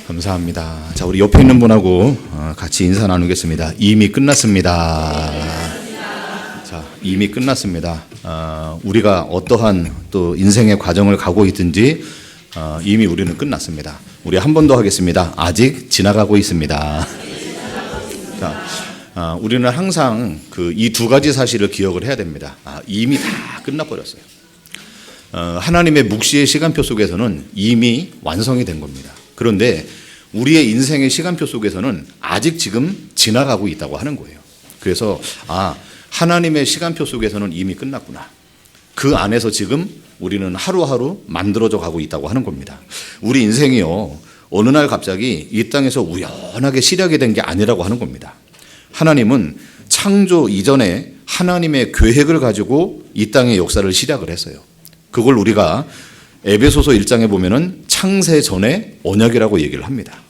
감사합니다. 자, 우리 옆에 있는 분하고 같이 인사 나누겠습니다. 이미 끝났습니다. 자, 이미 끝났습니다. 우리가 어떠한 또 인생의 과정을 가고 있든지 이미 우리는 끝났습니다. 우리 한 번 더 하겠습니다. 아직 지나가고 있습니다. 자, 우리는 항상 이 두 가지 사실을 기억을 해야 됩니다. 이미 다 끝나버렸어요. 하나님의 묵시의 시간표 속에서는 이미 완성이 된 겁니다. 그런데 우리의 인생의 시간표 속에서는 아직 지금 지나가고 있다고 하는 거예요. 그래서 하나님의 시간표 속에서는 이미 끝났구나. 그 안에서 지금 우리는 하루하루 만들어져 가고 있다고 하는 겁니다. 우리 인생이요, 어느 날 갑자기 이 땅에서 우연하게 시작이 된 게 아니라고 하는 겁니다. 하나님은 창조 이전에 하나님의 계획을 가지고 이 땅의 역사를 시작을 했어요. 그걸 우리가 에베소서 1장에 보면은 창세 전에 언약이라고 얘기를 합니다.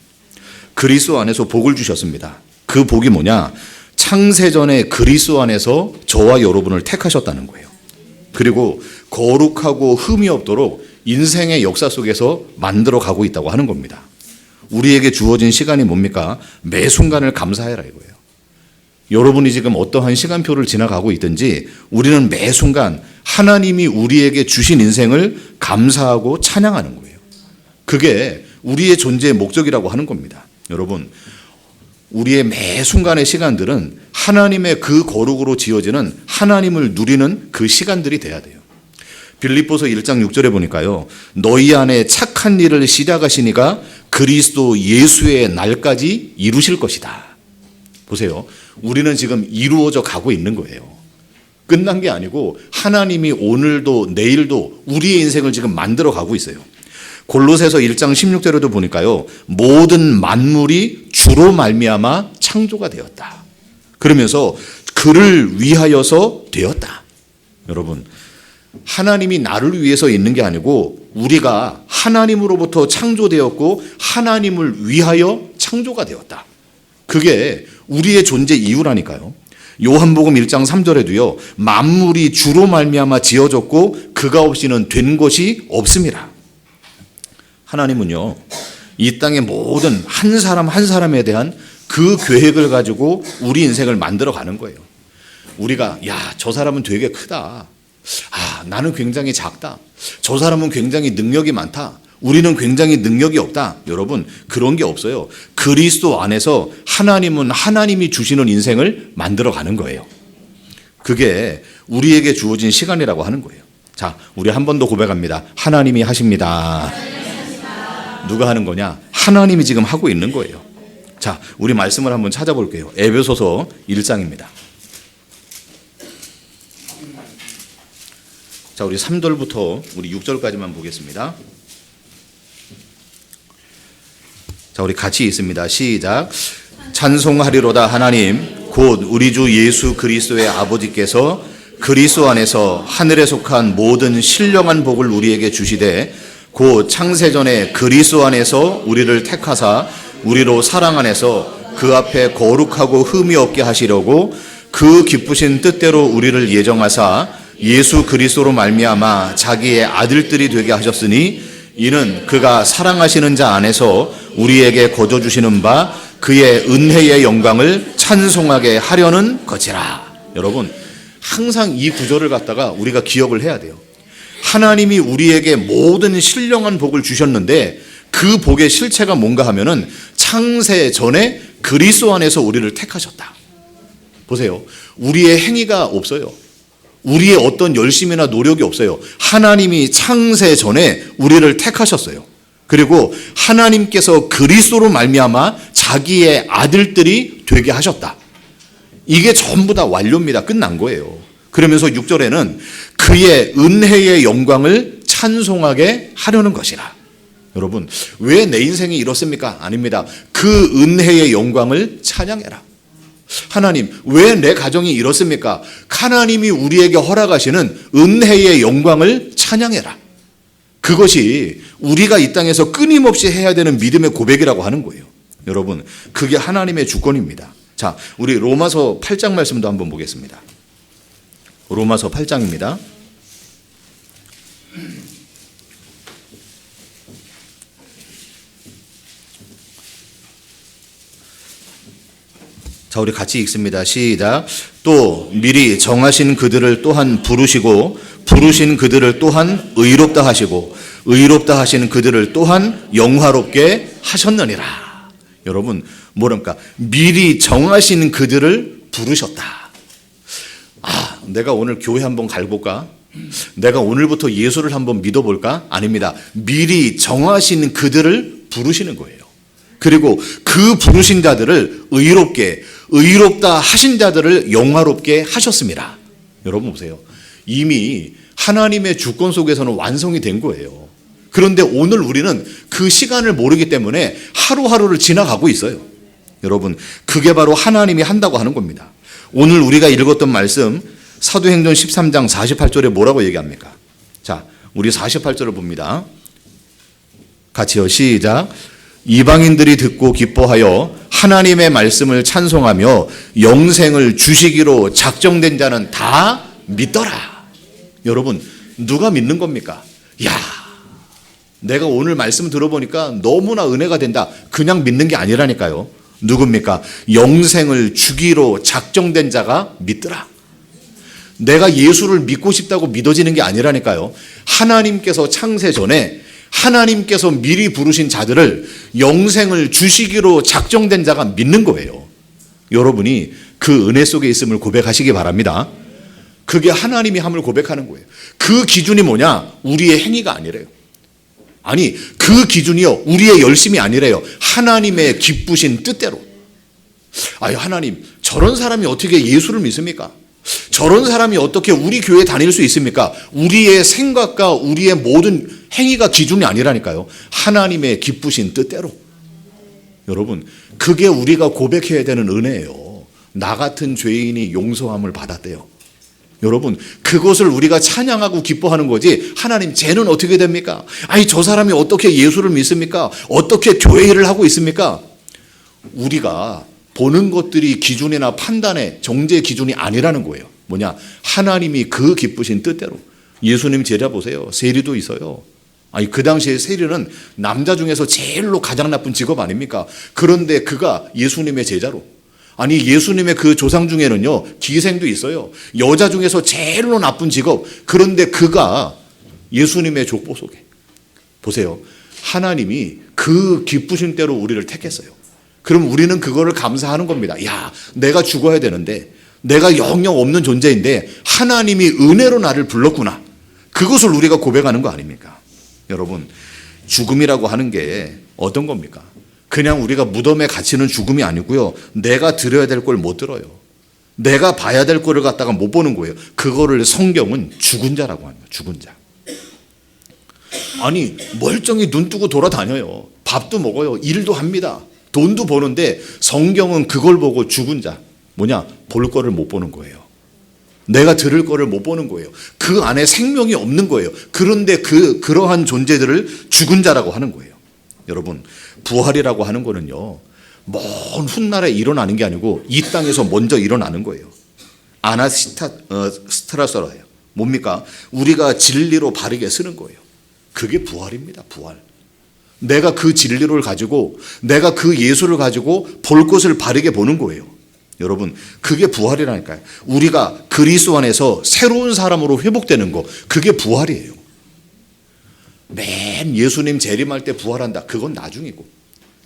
그리스도 안에서 복을 주셨습니다. 그 복이 뭐냐? 창세 전에 그리스도 안에서 저와 여러분을 택하셨다는 거예요. 그리고 거룩하고 흠이 없도록 인생의 역사 속에서 만들어 가고 있다고 하는 겁니다. 우리에게 주어진 시간이 뭡니까? 매 순간을 감사해라 이거예요. 여러분이 지금 어떠한 시간표를 지나가고 있든지 우리는 매 순간 하나님이 우리에게 주신 인생을 감사하고 찬양하는 거예요. 그게 우리의 존재의 목적이라고 하는 겁니다. 여러분, 우리의 매 순간의 시간들은 하나님의 그 거룩으로 지어지는 하나님을 누리는 그 시간들이 돼야 돼요. 빌립보서 1장 6절에 보니까요, 너희 안에 착한 일을 시작하시니가 그리스도 예수의 날까지 이루실 것이다. 보세요. 우리는 지금 이루어져 가고 있는 거예요. 끝난 게 아니고 하나님이 오늘도 내일도 우리의 인생을 지금 만들어 가고 있어요. 골로새서 1장 16절에도 보니까요, 모든 만물이 주로 말미암아 창조가 되었다. 그러면서 그를 위하여서 되었다. 여러분, 하나님이 나를 위해서 있는 게 아니고 우리가 하나님으로부터 창조되었고 하나님을 위하여 창조가 되었다. 그게 우리의 존재 이유라니까요. 요한복음 1장 3절에도요, 만물이 주로 말미암아 지어졌고 그가 없이는 된 것이 없습니다. 하나님은요, 이 땅의 모든 한 사람 한 사람에 대한 그 계획을 가지고 우리 인생을 만들어 가는 거예요. 우리가 저 사람은 되게 크다. 나는 굉장히 작다. 저 사람은 굉장히 능력이 많다. 우리는 굉장히 능력이 없다. 여러분, 그런 게 없어요. 그리스도 안에서 하나님은 하나님이 주시는 인생을 만들어 가는 거예요. 그게 우리에게 주어진 시간이라고 하는 거예요. 자, 우리 한 번 더 고백합니다. 하나님이 하십니다. 누가 하는 거냐? 하나님이 지금 하고 있는 거예요. 자, 우리 말씀을 한번 찾아볼게요. 에베소서 1장입니다. 자, 우리 3절부터 우리 6절까지만 보겠습니다. 자, 우리 같이 있습니다. 시작. 찬송하리로다 하나님 곧 우리 주 예수 그리스도의 아버지께서 그리스도 안에서 하늘에 속한 모든 신령한 복을 우리에게 주시되 곧 창세전에 그리스도 안에서 우리를 택하사 우리로 사랑 안에서 그 앞에 거룩하고 흠이 없게 하시려고 그 기쁘신 뜻대로 우리를 예정하사 예수 그리스도로 말미암아 자기의 아들들이 되게 하셨으니 이는 그가 사랑하시는 자 안에서 우리에게 거저 주시는 바 그의 은혜의 영광을 찬송하게 하려는 것이라. 여러분, 항상 이 구절을 갖다가 우리가 기억을 해야 돼요. 하나님이 우리에게 모든 신령한 복을 주셨는데 그 복의 실체가 뭔가 하면은 창세 전에 그리스도 안에서 우리를 택하셨다. 보세요. 우리의 행위가 없어요. 우리의 어떤 열심이나 노력이 없어요. 하나님이 창세 전에 우리를 택하셨어요. 그리고 하나님께서 그리스도로 말미암아 자기의 아들들이 되게 하셨다. 이게 전부 다 완료입니다. 끝난 거예요. 그러면서 6절에는 그의 은혜의 영광을 찬송하게 하려는 것이라. 여러분, 왜 내 인생이 이렇습니까? 아닙니다. 그 은혜의 영광을 찬양해라. 하나님, 왜 내 가정이 이렇습니까? 하나님이 우리에게 허락하시는 은혜의 영광을 찬양해라. 그것이 우리가 이 땅에서 끊임없이 해야 되는 믿음의 고백이라고 하는 거예요. 여러분, 그게 하나님의 주권입니다. 자, 우리 로마서 8장 말씀도 한번 보겠습니다. 로마서 8장입니다. 자, 우리 같이 읽습니다. 시작. 또 미리 정하신 그들을 또한 부르시고 부르신 그들을 또한 의롭다 하시고 의롭다 하신 그들을 또한 영화롭게 하셨느니라. 여러분, 뭐랍니까? 미리 정하신 그들을 부르셨다. 아, 내가 오늘 교회 한번 갈볼까? 내가 오늘부터 예수를 한번 믿어볼까? 아닙니다. 미리 정하신 그들을 부르시는 거예요. 그리고 그 부르신 자들을 의롭게, 의롭다 하신 자들을 영화롭게 하셨습니다. 여러분 보세요. 이미 하나님의 주권 속에서는 완성이 된 거예요. 그런데 오늘 우리는 그 시간을 모르기 때문에 하루하루를 지나가고 있어요. 여러분, 그게 바로 하나님이 한다고 하는 겁니다. 오늘 우리가 읽었던 말씀 사도행전 13장 48절에 뭐라고 얘기합니까? 자, 우리 48절을 봅니다. 같이요. 시작. 이방인들이 듣고 기뻐하여 하나님의 말씀을 찬송하며 영생을 주시기로 작정된 자는 다 믿더라. 여러분, 누가 믿는 겁니까? 야, 내가 오늘 말씀 들어보니까 너무나 은혜가 된다. 그냥 믿는 게 아니라니까요. 누굽니까? 영생을 주기로 작정된 자가 믿더라. 내가 예수를 믿고 싶다고 믿어지는 게 아니라니까요. 하나님께서 창세 전에 하나님께서 미리 부르신 자들을 영생을 주시기로 작정된 자가 믿는 거예요. 여러분이 그 은혜 속에 있음을 고백하시기 바랍니다. 그게 하나님이 함을 고백하는 거예요. 그 기준이 뭐냐? 우리의 행위가 아니래요. 아니, 그 기준이요, 우리의 열심이 아니래요. 하나님의 기쁘신 뜻대로. 아니, 하나님, 저런 사람이 어떻게 예수를 믿습니까? 저런 사람이 어떻게 우리 교회에 다닐 수 있습니까? 우리의 생각과 우리의 모든 행위가 기준이 아니라니까요. 하나님의 기쁘신 뜻대로. 여러분, 그게 우리가 고백해야 되는 은혜예요. 나 같은 죄인이 용서함을 받았대요. 여러분, 그것을 우리가 찬양하고 기뻐하는 거지. 하나님, 쟤는 어떻게 됩니까? 아니, 저 사람이 어떻게 예수를 믿습니까? 어떻게 교회 일을 하고 있습니까? 우리가 보는 것들이 기준이나 판단의 정죄 기준이 아니라는 거예요. 뭐냐? 하나님이 그 기쁘신 뜻대로. 예수님 제자 보세요. 세리도 있어요. 아니, 그 당시에 세리는 남자 중에서 제일로 가장 나쁜 직업 아닙니까? 그런데 그가 예수님의 제자로. 아니, 예수님의 그 조상 중에는요, 기생도 있어요. 여자 중에서 제일로 나쁜 직업. 그런데 그가 예수님의 족보 속에. 보세요. 하나님이 그 기쁘신 대로 우리를 택했어요. 그럼 우리는 그거를 감사하는 겁니다. 야, 내가 죽어야 되는데, 내가 영영 없는 존재인데 하나님이 은혜로 나를 불렀구나. 그것을 우리가 고백하는 거 아닙니까? 여러분, 죽음이라고 하는 게 어떤 겁니까? 그냥 우리가 무덤에 갇히는 죽음이 아니고요. 내가 들어야 될 걸 못 들어요. 내가 봐야 될 거를 갖다가 못 보는 거예요. 그거를 성경은 죽은 자라고 합니다. 죽은 자. 아니, 멀쩡히 눈 뜨고 돌아다녀요. 밥도 먹어요. 일도 합니다. 돈도 버는데 성경은 그걸 보고 죽은 자. 뭐냐? 볼 거를 못 보는 거예요. 내가 들을 거를 못 보는 거예요. 그 안에 생명이 없는 거예요. 그런데 그러한 존재들을 죽은 자라고 하는 거예요. 여러분, 부활이라고 하는 거는요, 먼 훗날에 일어나는 게 아니고 이 땅에서 먼저 일어나는 거예요. 스트라서라예요. 뭡니까? 우리가 진리로 바르게 쓰는 거예요. 그게 부활입니다. 부활. 내가 그 진리를 가지고, 내가 그 예수를 가지고 볼 것을 바르게 보는 거예요. 여러분, 그게 부활이라니까요. 우리가 그리스도 안에서 새로운 사람으로 회복되는 거, 그게 부활이에요. 맨 예수님 재림할 때 부활한다. 그건 나중이고,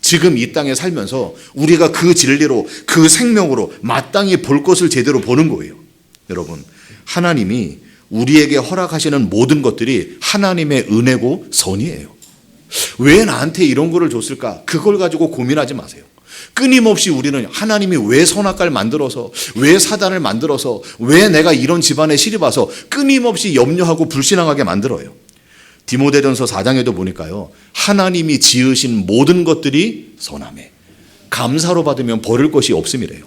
지금 이 땅에 살면서 우리가 그 진리로, 그 생명으로 마땅히 볼 것을 제대로 보는 거예요. 여러분, 하나님이 우리에게 허락하시는 모든 것들이 하나님의 은혜고 선이에요. 왜 나한테 이런 거를 줬을까? 그걸 가지고 고민하지 마세요. 끊임없이 우리는 하나님이 왜 선악과를 만들어서, 왜 사단을 만들어서, 왜 내가 이런 집안에 시집와서 끊임없이 염려하고 불신앙하게 만들어요. 디모데전서 4장에도 보니까요, 하나님이 지으신 모든 것들이 선하매 감사로 받으면 버릴 것이 없음이래요.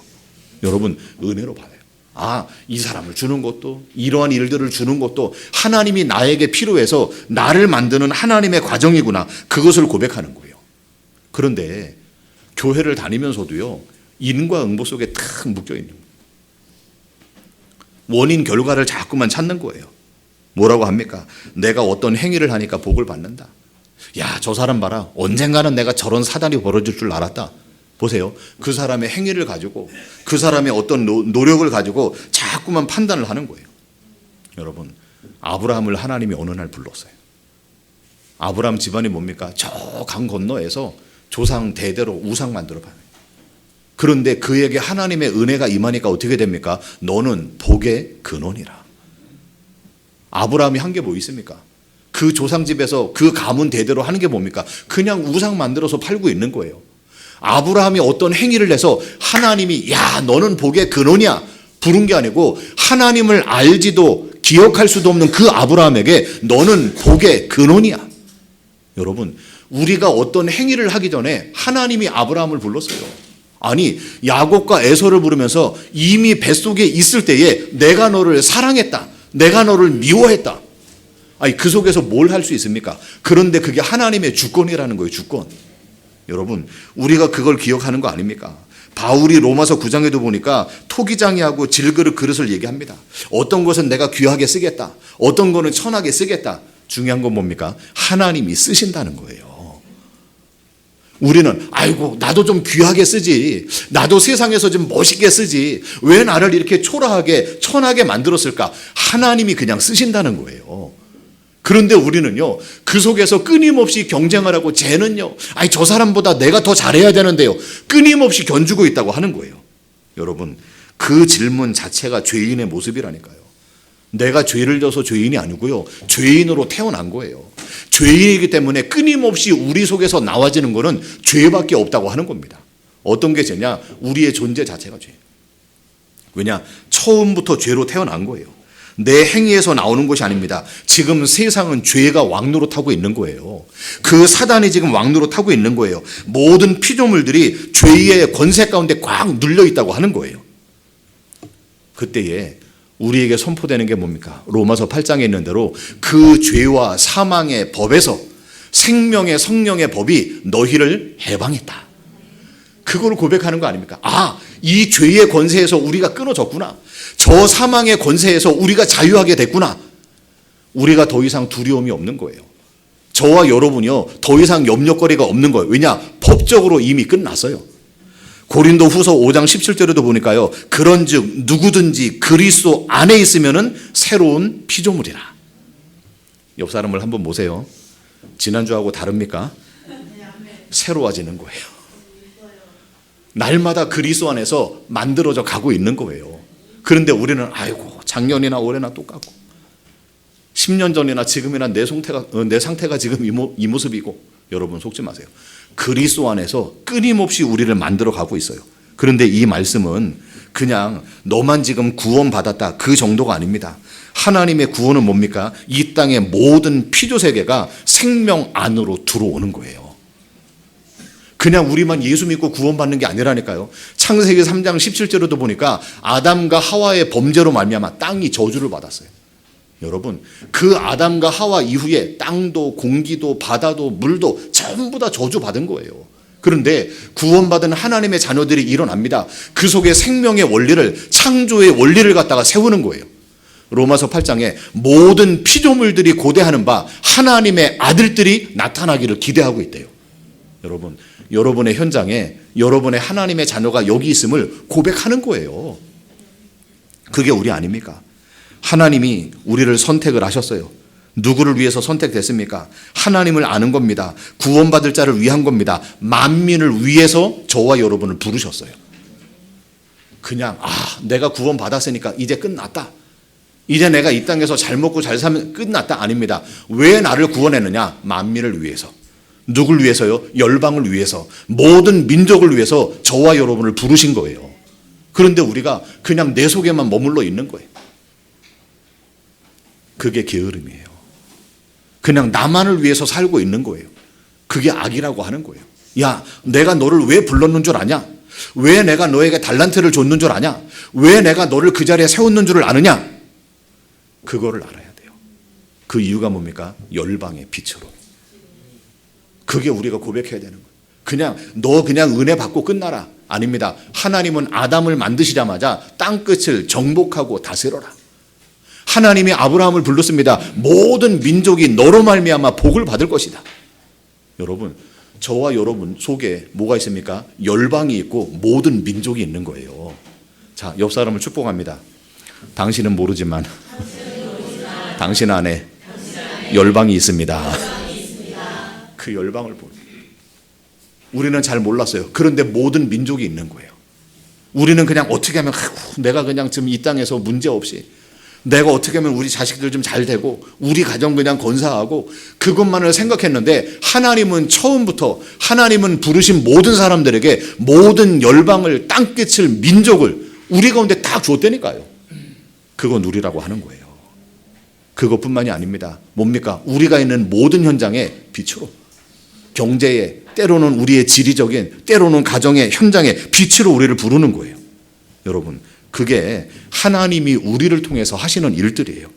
여러분, 은혜로 받아요. 아, 이 사람을 주는 것도, 이러한 일들을 주는 것도 하나님이 나에게 필요해서 나를 만드는 하나님의 과정이구나. 그것을 고백하는 거예요. 그런데 교회를 다니면서도요, 인과 응보 속에 탁 묶여 있는 거예요. 원인 결과를 자꾸만 찾는 거예요. 뭐라고 합니까? 내가 어떤 행위를 하니까 복을 받는다. 야, 저 사람 봐라. 언젠가는 내가 저런 사단이 벌어질 줄 알았다. 보세요. 그 사람의 행위를 가지고 그 사람의 어떤 노력을 가지고 자꾸만 판단을 하는 거예요. 여러분, 아브라함을 하나님이 어느 날 불렀어요. 아브라함 집안이 뭡니까? 저 강 건너에서 조상 대대로 우상 만들어 봐요. 그런데 그에게 하나님의 은혜가 임하니까 어떻게 됩니까? 너는 복의 근원이라. 아브라함이 한 게 뭐 있습니까? 그 조상집에서 그 가문 대대로 하는 게 뭡니까? 그냥 우상 만들어서 팔고 있는 거예요. 아브라함이 어떤 행위를 해서 하나님이 야 너는 복의 근원이야 부른 게 아니고 하나님을 알지도 기억할 수도 없는 그 아브라함에게 너는 복의 근원이야. 여러분, 우리가 어떤 행위를 하기 전에 하나님이 아브라함을 불렀어요. 아니, 야곱과 에서를 부르면서 이미 뱃속에 있을 때에 내가 너를 사랑했다. 내가 너를 미워했다. 아니, 그 속에서 뭘 할 수 있습니까? 그런데 그게 하나님의 주권이라는 거예요, 주권. 여러분, 우리가 그걸 기억하는 거 아닙니까? 바울이 로마서 9장에도 보니까 토기장이하고 질그릇 그릇을 얘기합니다. 어떤 것은 내가 귀하게 쓰겠다. 어떤 거는 천하게 쓰겠다. 중요한 건 뭡니까? 하나님이 쓰신다는 거예요. 우리는 아이고 나도 좀 귀하게 쓰지. 나도 세상에서 좀 멋있게 쓰지. 왜 나를 이렇게 초라하게 천하게 만들었을까? 하나님이 그냥 쓰신다는 거예요. 그런데 우리는요, 그 속에서 끊임없이 경쟁을 하고 쟤는요, 아니 저 사람보다 내가 더 잘해야 되는데요. 끊임없이 견주고 있다고 하는 거예요. 여러분, 그 질문 자체가 죄인의 모습이라니까요. 내가 죄를 져서 죄인이 아니고요. 죄인으로 태어난 거예요. 죄인이기 때문에 끊임없이 우리 속에서 나와지는 것은 죄밖에 없다고 하는 겁니다. 어떤 게 죄냐? 우리의 존재 자체가 죄. 왜냐? 처음부터 죄로 태어난 거예요. 내 행위에서 나오는 것이 아닙니다. 지금 세상은 죄가 왕노릇하고 있는 거예요. 그 사단이 지금 왕노릇하고 있는 거예요. 모든 피조물들이 죄의 권세 가운데 꽉 눌려 있다고 하는 거예요. 그때에 우리에게 선포되는 게 뭡니까? 로마서 8장에 있는 대로 그 죄와 사망의 법에서 생명의 성령의 법이 너희를 해방했다. 그걸 고백하는 거 아닙니까? 아, 이 죄의 권세에서 우리가 끊어졌구나. 저 사망의 권세에서 우리가 자유하게 됐구나. 우리가 더 이상 두려움이 없는 거예요. 저와 여러분이요, 더 이상 염려거리가 없는 거예요. 왜냐? 법적으로 이미 끝났어요. 고린도 후서 5장 17절에도 보니까요, 그런즉 누구든지 그리스도 안에 있으면은 새로운 피조물이라. 옆 사람을 한번 보세요. 지난주하고 다릅니까? 새로워지는 거예요. 날마다 그리스도 안에서 만들어져 가고 있는 거예요. 그런데 우리는 아이고 작년이나 올해나 똑같고 10년 전이나 지금이나 내 상태가 지금 이 모습이고, 여러분 속지 마세요. 그리스도 안에서 끊임없이 우리를 만들어 가고 있어요. 그런데 이 말씀은 그냥 너만 지금 구원받았다 그 정도가 아닙니다. 하나님의 구원은 뭡니까? 이 땅의 모든 피조세계가 생명 안으로 들어오는 거예요. 그냥 우리만 예수 믿고 구원받는 게 아니라니까요. 창세기 3장 17절에도 보니까 아담과 하와의 범죄로 말미암아 땅이 저주를 받았어요. 여러분, 그 아담과 하와 이후에 땅도 공기도 바다도 물도 전부 다 저주받은 거예요. 그런데 구원받은 하나님의 자녀들이 일어납니다. 그 속에 생명의 원리를, 창조의 원리를 갖다가 세우는 거예요. 로마서 8장에 모든 피조물들이 고대하는 바 하나님의 아들들이 나타나기를 기대하고 있대요. 여러분, 여러분의 현장에 여러분의 하나님의 자녀가 여기 있음을 고백하는 거예요. 그게 우리 아닙니까? 하나님이 우리를 선택을 하셨어요. 누구를 위해서 선택됐습니까? 하나님을 아는 겁니다. 구원받을 자를 위한 겁니다. 만민을 위해서 저와 여러분을 부르셨어요. 그냥 내가 구원받았으니까 이제 끝났다. 이제 내가 이 땅에서 잘 먹고 잘 살면 끝났다. 아닙니다. 왜 나를 구원했느냐? 만민을 위해서. 누굴 위해서요? 열방을 위해서, 모든 민족을 위해서 저와 여러분을 부르신 거예요. 그런데 우리가 그냥 내 속에만 머물러 있는 거예요. 그게 게으름이에요. 그냥 나만을 위해서 살고 있는 거예요. 그게 악이라고 하는 거예요. 야, 내가 너를 왜 불렀는 줄 아냐? 왜 내가 너에게 달란트를 줬는 줄 아냐? 왜 내가 너를 그 자리에 세웠는 줄을 아느냐? 그거를 알아야 돼요. 그 이유가 뭡니까? 열방의 빛으로. 그게 우리가 고백해야 되는 거예요. 너 그냥 은혜 받고 끝나라. 아닙니다. 하나님은 아담을 만드시자마자 땅끝을 정복하고 다스려라. 하나님이 아브라함을 불렀습니다. 모든 민족이 너로 말미암아 복을 받을 것이다. 여러분, 저와 여러분 속에 뭐가 있습니까? 열방이 있고 모든 민족이 있는 거예요. 자, 옆 사람을 축복합니다. 당신은 모르지만 당신 안에 열방이 있습니다. 그 열방을 보는. 우리는 잘 몰랐어요. 그런데 모든 민족이 있는 거예요. 우리는 그냥 어떻게 하면 내가 그냥 지금 이 땅에서 문제 없이, 내가 어떻게 하면 우리 자식들 좀 잘 되고 우리 가정 그냥 건사하고 그것만을 생각했는데, 하나님은 처음부터 하나님은 부르신 모든 사람들에게 모든 열방을, 땅끝을, 민족을 우리 가운데 딱 줬다니까요. 그거 누리라고 하는 거예요. 그것뿐만이 아닙니다. 뭡니까? 우리가 있는 모든 현장에 빛으로, 경제에, 때로는 우리의 지리적인, 때로는 가정의 현장에 빛으로 우리를 부르는 거예요. 여러분, 그게 하나님이 우리를 통해서 하시는 일들이에요.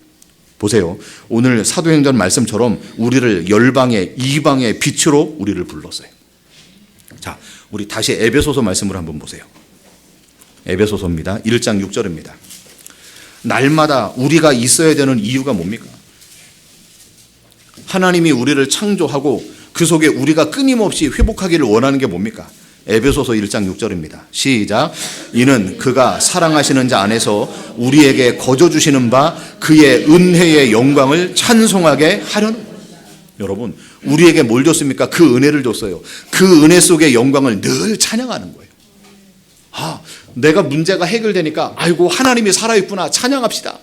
보세요. 오늘 사도행전 말씀처럼 우리를 열방의, 이방의 빛으로 우리를 불렀어요. 자, 우리 다시 에베소서 말씀을 한번 보세요. 에베소서입니다. 1장 6절입니다. 날마다 우리가 있어야 되는 이유가 뭡니까? 하나님이 우리를 창조하고 그 속에 우리가 끊임없이 회복하기를 원하는 게 뭡니까? 에베소서 1장 6절입니다. 시작. 이는 그가 사랑하시는 자 안에서 우리에게 거저 주시는 바 그의 은혜의 영광을 찬송하게 하려는 거예요. 여러분, 우리에게 뭘 줬습니까? 그 은혜를 줬어요. 그 은혜 속의 영광을 늘 찬양하는 거예요. 아, 내가 문제가 해결되니까 아이고 하나님이 살아있구나, 찬양합시다.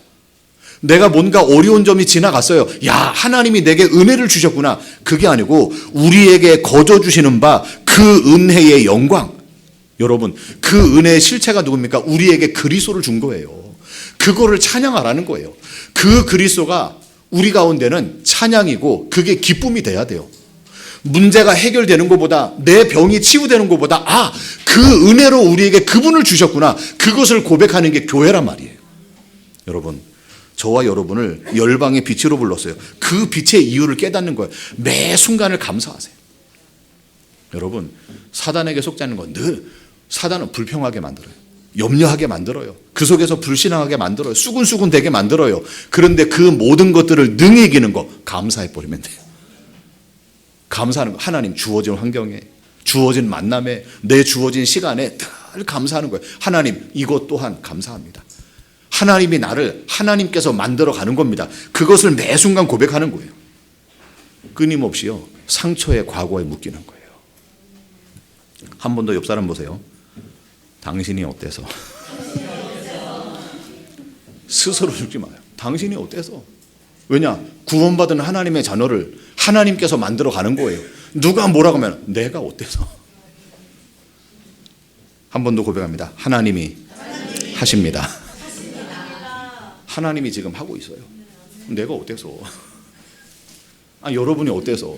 내가 뭔가 어려운 점이 지나갔어요. 야, 하나님이 내게 은혜를 주셨구나. 그게 아니고 우리에게 거저 주시는 바 그 은혜의 영광. 여러분, 그 은혜의 실체가 누굽니까? 우리에게 그리스도를 준 거예요. 그거를 찬양하라는 거예요. 그 그리스도가 우리 가운데는 찬양이고 그게 기쁨이 돼야 돼요. 문제가 해결되는 것보다, 내 병이 치유되는 것보다, 아, 그 은혜로 우리에게 그분을 주셨구나, 그것을 고백하는 게 교회란 말이에요. 여러분, 저와 여러분을 열방의 빛으로 불렀어요. 그 빛의 이유를 깨닫는 거예요. 매 순간을 감사하세요. 여러분, 사단에게 속지 않는 건 늘 사단은 불평하게 만들어요. 염려하게 만들어요. 그 속에서 불신앙하게 만들어요. 수군수군 되게 만들어요. 그런데 그 모든 것들을 능히 이기는 거 감사해버리면 돼요. 감사하는 거. 하나님 주어진 환경에, 주어진 만남에, 내 주어진 시간에 늘 감사하는 거예요. 하나님, 이것 또한 감사합니다. 하나님이 나를, 하나님께서 만들어 가는 겁니다. 그것을 매 순간 고백하는 거예요. 끊임없이요, 상처의 과거에 묶이는 거예요. 한 번 더 옆 사람 보세요. 당신이 어때서? 스스로 죽지 마요. 당신이 어때서? 왜냐? 구원받은 하나님의 자녀를 하나님께서 만들어 가는 거예요. 누가 뭐라고 하면 내가 어때서? 한 번 더 고백합니다. 하나님이 하십니다. 하나님이 지금 하고 있어요. 내가 어때서? 아, 여러분이 어때서?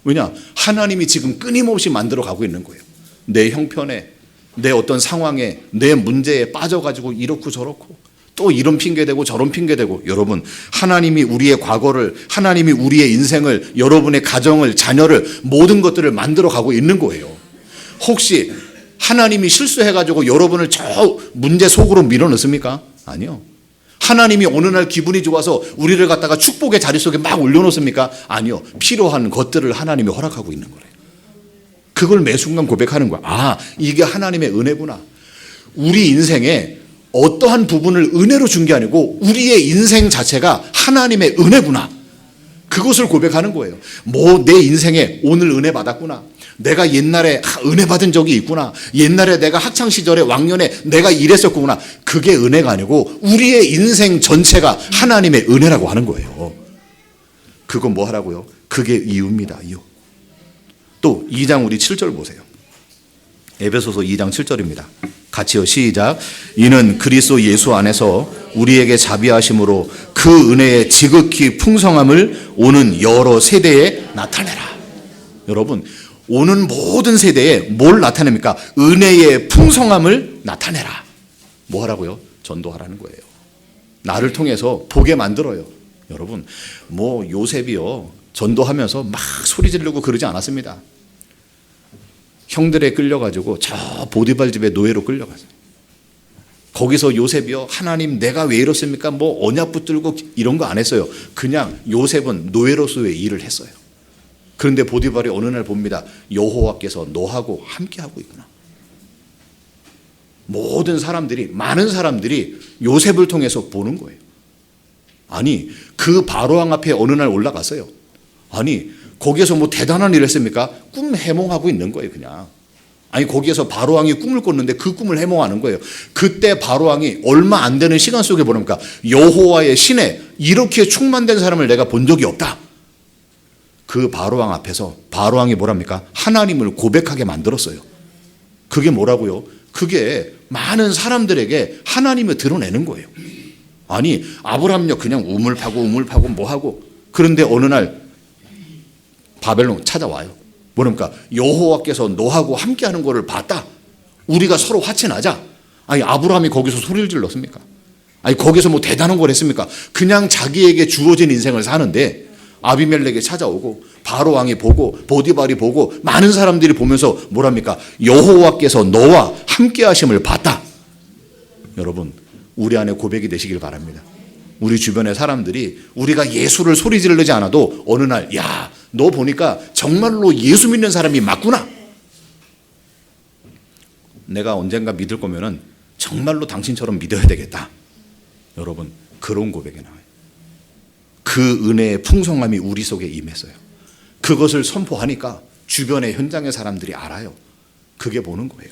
왜냐? 하나님이 지금 끊임없이 만들어 가고 있는 거예요. 내 형편에, 내 어떤 상황에, 내 문제에 빠져가지고 이렇고 저렇고 또 이런 핑계대고 저런 핑계대고. 여러분, 하나님이 우리의 과거를, 하나님이 우리의 인생을, 여러분의 가정을, 자녀를, 모든 것들을 만들어 가고 있는 거예요. 혹시 하나님이 실수해가지고 여러분을 저 문제 속으로 밀어넣습니까? 아니요. 하나님이 어느 날 기분이 좋아서 우리를 갖다가 축복의 자리 속에 막 올려놓습니까? 아니요. 필요한 것들을 하나님이 허락하고 있는 거래요. 그걸 매 순간 고백하는 거야. 아, 이게 하나님의 은혜구나. 우리 인생에 어떠한 부분을 은혜로 준 게 아니고 우리의 인생 자체가 하나님의 은혜구나. 그것을 고백하는 거예요. 뭐 내 인생에 오늘 은혜 받았구나. 내가 옛날에 은혜 받은 적이 있구나. 옛날에 내가 학창시절에 왕년에 내가 이랬었구나. 그게 은혜가 아니고 우리의 인생 전체가 하나님의 은혜라고 하는 거예요. 그건 뭐 하라고요? 그게 이유입니다. 이유. 또 2장 우리 7절 보세요. 에베소서 2장 7절입니다. 같이요. 시작. 이는 그리스도 예수 안에서 우리에게 자비하심으로 그 은혜의 지극히 풍성함을 오는 여러 세대에 나타내라. 여러분, 오는 모든 세대에 뭘 나타냅니까? 은혜의 풍성함을 나타내라. 뭐 하라고요? 전도하라는 거예요. 나를 통해서 보게 만들어요. 여러분, 뭐 요셉이요, 전도하면서 막 소리 지르고 그러지 않았습니다. 형들에 끌려가지고 저 보디발 집에 노예로 끌려갔어요. 거기서 요셉이요, 하나님 내가 왜 이렇습니까? 뭐 언약 붙들고 이런 거 안 했어요. 그냥 요셉은 노예로서의 일을 했어요. 그런데 보디발이 어느 날 봅니다. 여호와께서 너하고 함께하고 있구나. 모든 사람들이, 많은 사람들이 요셉을 통해서 보는 거예요. 아니, 그 바로왕 앞에 어느 날 올라갔어요. 아니, 거기에서 뭐 대단한 일을 했습니까? 꿈 해몽하고 있는 거예요, 그냥. 아니, 거기에서 바로왕이 꿈을 꿨는데 그 꿈을 해몽하는 거예요. 그때 바로왕이 얼마 안 되는 시간 속에 보니까 여호와의 신에 이렇게 충만된 사람을 내가 본 적이 없다. 그 바로왕 앞에서 바로왕이 뭐랍니까? 하나님을 고백하게 만들었어요. 그게 뭐라고요? 그게 많은 사람들에게 하나님을 드러내는 거예요. 아니, 아브라함요 그냥 우물파고 뭐하고, 그런데 어느 날 바벨론 찾아와요. 뭐랍니까? 여호와께서 너하고 함께하는 것을 봤다. 우리가 서로 화친하자. 아니, 아브라함이 거기서 소리를 질렀습니까? 아니, 거기서 뭐 대단한 걸 했습니까? 그냥 자기에게 주어진 인생을 사는데 아비멜렉이 찾아오고 바로왕이 보고 보디발이 보고 많은 사람들이 보면서 뭐랍니까? 여호와께서 너와 함께 하심을 봤다. 여러분, 우리 안에 고백이 되시길 바랍니다. 우리 주변의 사람들이 우리가 예수를 소리 지르지 않아도 어느 날, 야, 너 보니까 정말로 예수 믿는 사람이 맞구나. 내가 언젠가 믿을 거면은 정말로 당신처럼 믿어야 되겠다. 여러분, 그런 고백이 나와요. 그 은혜의 풍성함이 우리 속에 임했어요. 그것을 선포하니까 주변의 현장의 사람들이 알아요. 그게 보는 거예요.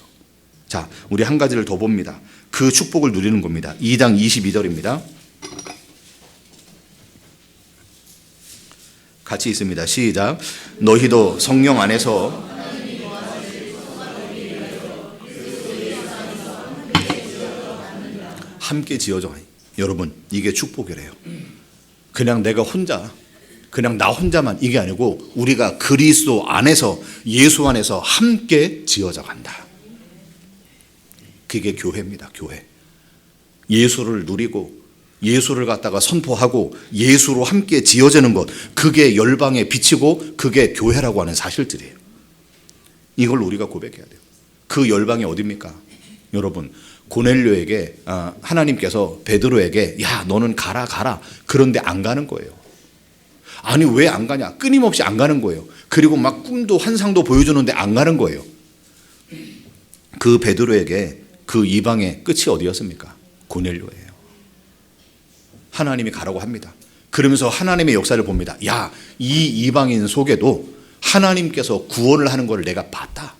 자, 우리 한 가지를 더 봅니다. 그 축복을 누리는 겁니다. 2장 22절입니다. 같이 있습니다. 시작. 너희도 성령 안에서 함께 지어져. 여러분, 이게 축복이래요. 그냥 내가 혼자, 그냥 나 혼자만 이게 아니고 우리가 그리스도 안에서, 예수 안에서 함께 지어져 간다. 그게 교회입니다. 교회. 예수를 누리고 예수를 갖다가 선포하고 예수로 함께 지어지는 것, 그게 열방에 비치고 그게 교회라고 하는 사실들이에요. 이걸 우리가 고백해야 돼요. 그 열방이 어디입니까? 여러분, 고넬료에게 하나님께서 베드로에게, 야, 너는 가라. 그런데 안 가는 거예요. 아니, 왜 안 가냐? 끊임없이 안 가는 거예요. 그리고 막 꿈도 환상도 보여주는데 안 가는 거예요. 그 베드로에게 그 이방의 끝이 어디였습니까? 고넬료예요. 하나님이 가라고 합니다. 그러면서 하나님의 역사를 봅니다. 야, 이 이방인 속에도 하나님께서 구원을 하는 걸 내가 봤다.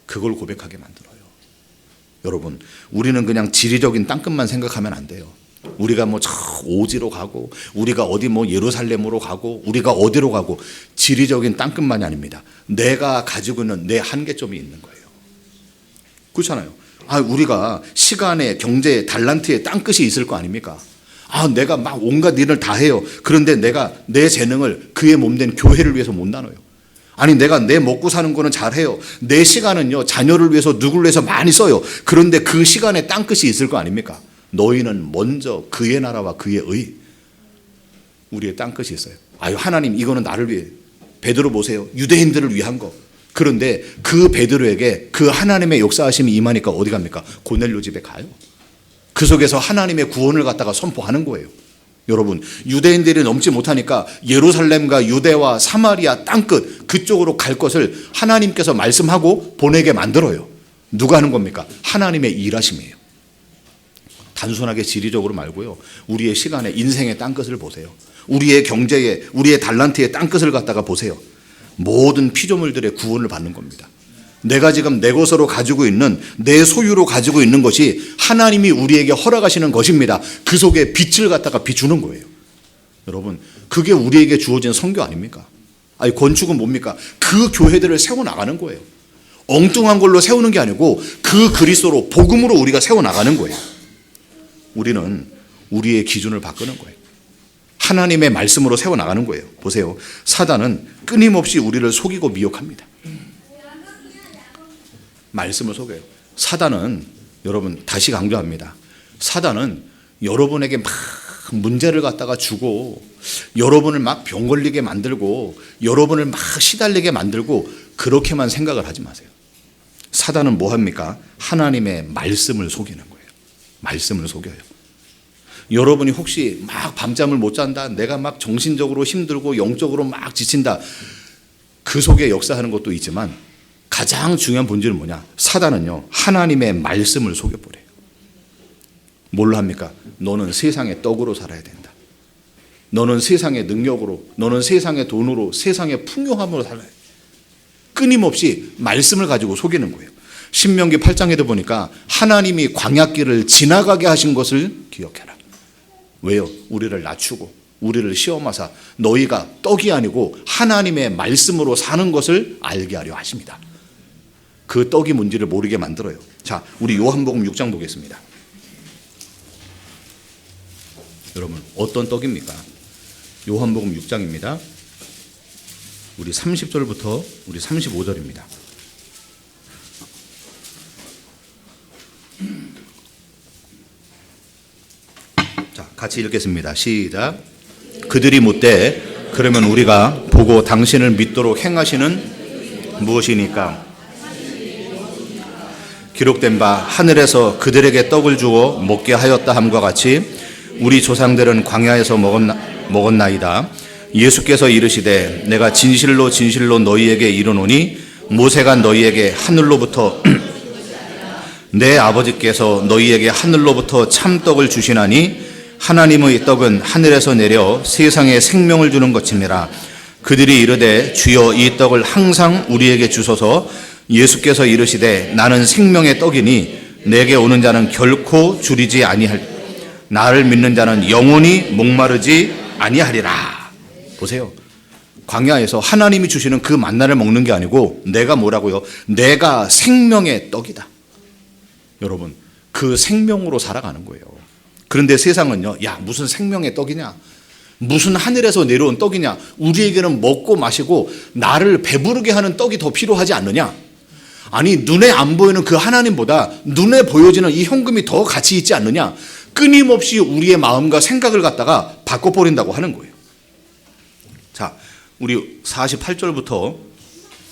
그걸 고백하게 만들어요. 여러분, 우리는 그냥 지리적인 땅끝만 생각하면 안 돼요. 우리가 뭐 저 오지로 가고, 우리가 어디 뭐 예루살렘으로 가고, 우리가 어디로 가고, 지리적인 땅끝만이 아닙니다. 내가 가지고 있는 내 한계점이 있는 거예요. 그렇잖아요. 우리가 시간에, 경제에, 달란트에 땅끝이 있을 거 아닙니까? 내가 막 온갖 일을 다 해요. 그런데 내가 내 재능을 그의 몸된 교회를 위해서 못 나눠요. 아니, 내가 내 먹고 사는 거는 잘해요. 내 시간은요, 자녀를 위해서, 누구를 위해서 많이 써요. 그런데 그 시간에 땅끝이 있을 거 아닙니까? 너희는 먼저 그의 나라와 그의 의, 우리의 땅끝이 있어요. 하나님, 이거는 나를 위해. 베드로 보세요. 유대인들을 위한 거. 그런데 그 베드로에게 그 하나님의 역사하심이 임하니까 어디 갑니까? 고넬료 집에 가요. 그 속에서 하나님의 구원을 갖다가 선포하는 거예요. 여러분, 유대인들이 넘지 못하니까 예루살렘과 유대와 사마리아 땅끝, 그쪽으로 갈 것을 하나님께서 말씀하고 보내게 만들어요. 누가 하는 겁니까? 하나님의 일하심이에요. 단순하게 지리적으로 말고요, 우리의 시간에, 인생의 땅끝을 보세요. 우리의 경제에, 우리의 달란트의 땅끝을 갖다가 보세요. 모든 피조물들의 구원을 받는 겁니다. 내가 지금 내 것으로 가지고 있는, 내 소유로 가지고 있는 것이 하나님이 우리에게 허락하시는 것입니다. 그 속에 빛을 갖다가 비추는 거예요. 여러분, 그게 우리에게 주어진 선교 아닙니까? 건축은 뭡니까? 그 교회들을 세워나가는 거예요. 엉뚱한 걸로 세우는 게 아니고 그 그리스도로, 복음으로 우리가 세워나가는 거예요. 우리는 우리의 기준을 바꾸는 거예요. 하나님의 말씀으로 세워나가는 거예요. 보세요. 사단은 끊임없이 우리를 속이고 미혹합니다. 말씀을 속여요. 사단은, 여러분, 다시 강조합니다. 사단은 여러분에게 막 문제를 갖다가 주고, 여러분을 막 병 걸리게 만들고, 여러분을 막 시달리게 만들고, 그렇게만 생각을 하지 마세요. 사단은 뭐 합니까? 하나님의 말씀을 속이는 거예요. 말씀을 속여요. 여러분이 혹시 막 밤잠을 못 잔다, 내가 막 정신적으로 힘들고 영적으로 막 지친다, 그 속에 역사하는 것도 있지만 가장 중요한 본질은 뭐냐? 사단은요, 하나님의 말씀을 속여버려요. 뭘로 합니까? 너는 세상의 떡으로 살아야 된다. 너는 세상의 능력으로, 너는 세상의 돈으로, 세상의 풍요함으로 살아야 돼. 끊임없이 말씀을 가지고 속이는 거예요. 신명기 8장에도 보니까 하나님이 광야길을 지나가게 하신 것을 기억해라. 왜요? 우리를 낮추고 우리를 시험하사 너희가 떡이 아니고 하나님의 말씀으로 사는 것을 알게 하려 하십니다. 그 떡이 뭔지를 모르게 만들어요. 자, 우리 요한복음 6장 보겠습니다. 여러분, 어떤 떡입니까? 요한복음 6장입니다. 우리 30절부터 우리 35절입니다. 자, 같이 읽겠습니다. 시작. 그들이 묻되 그러면 우리가 보고 당신을 믿도록 행하시는 무엇이니까? 기록된 바 하늘에서 그들에게 떡을 주어 먹게 하였다 함과 같이 우리 조상들은 광야에서 먹었나이다. 예수께서 이르시되 내가 진실로 진실로 너희에게 이르노니 모세가 너희에게 하늘로부터 내 아버지께서 너희에게 하늘로부터 참떡을 주시나니 하나님의 떡은 하늘에서 내려 세상에 생명을 주는 것이니라. 그들이 이르되 주여 이 떡을 항상 우리에게 주소서. 예수께서 이르시되 나는 생명의 떡이니 내게 오는 자는 결코 줄이지 아니할 나를 믿는 자는 영원히 목마르지 아니하리라. 보세요. 광야에서 하나님이 주시는 그 만나를 먹는 게 아니고 내가 뭐라고요? 내가 생명의 떡이다. 여러분, 그 생명으로 살아가는 거예요. 그런데 세상은요, 야, 무슨 생명의 떡이냐? 무슨 하늘에서 내려온 떡이냐? 우리에게는 먹고 마시고 나를 배부르게 하는 떡이 더 필요하지 않느냐? 아니, 눈에 안 보이는 그 하나님보다 눈에 보여지는 이 현금이 더 가치 있지 않느냐? 끊임없이 우리의 마음과 생각을 갖다가 바꿔버린다고 하는 거예요. 자, 우리 48절부터